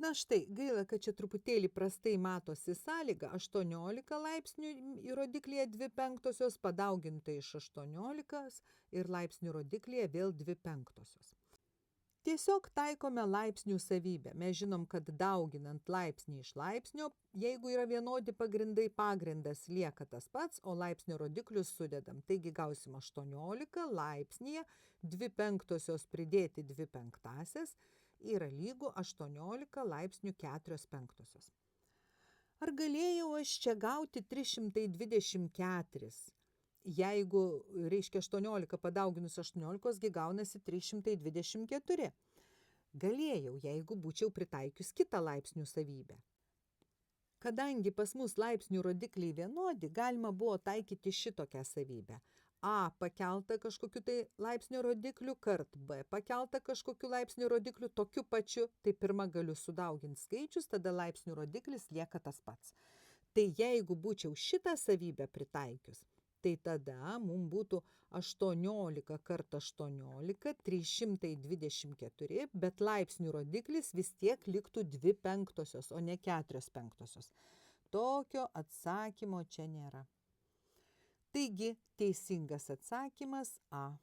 Na štai, gaila, kad čia truputėlį prastai matosi sąlyga. 18 laipsnių į rodiklyje 2/5, padauginta iš 18 ir laipsnių rodiklyje vėl 2/5. Tiesiog taikome laipsnių savybę. Mes žinom, kad dauginant laipsnį iš laipsnio, jeigu yra vienodi pagrindai, pagrindas lieka tas pats, o laipsnio rodiklius sudedam. Taigi gausim 18 laipsnyje, 2/5 pridėti 2/5 yra lygu 18 laipsnių 4/5. Ar galėjau aš čia gauti 324? Jeigu, reiškia, 18 padauginus 18, gi gaunasi 324. Galėjau, jeigu būčiau pritaikius kitą laipsnių savybę. Kadangi pas mus laipsnių rodikliai vienodi, galima buvo taikyti šitokią savybę. A pakelta kažkokiu tai laipsnio rodikliu kart B pakelta kažkokiu laipsnio rodikliu tokiu pačiu, tai pirma galiu sudauginti skaičius, tada laipsnių rodiklis lieka tas pats. Tai jeigu būčiau šitą savybę pritaikius, tai tada mums būtų 18 kart 18, 324, bet laipsnių rodiklis vis tiek liktų 2/5, o ne 4/5. Tokio atsakymo čia nėra. Taigi, teisingas atsakymas A.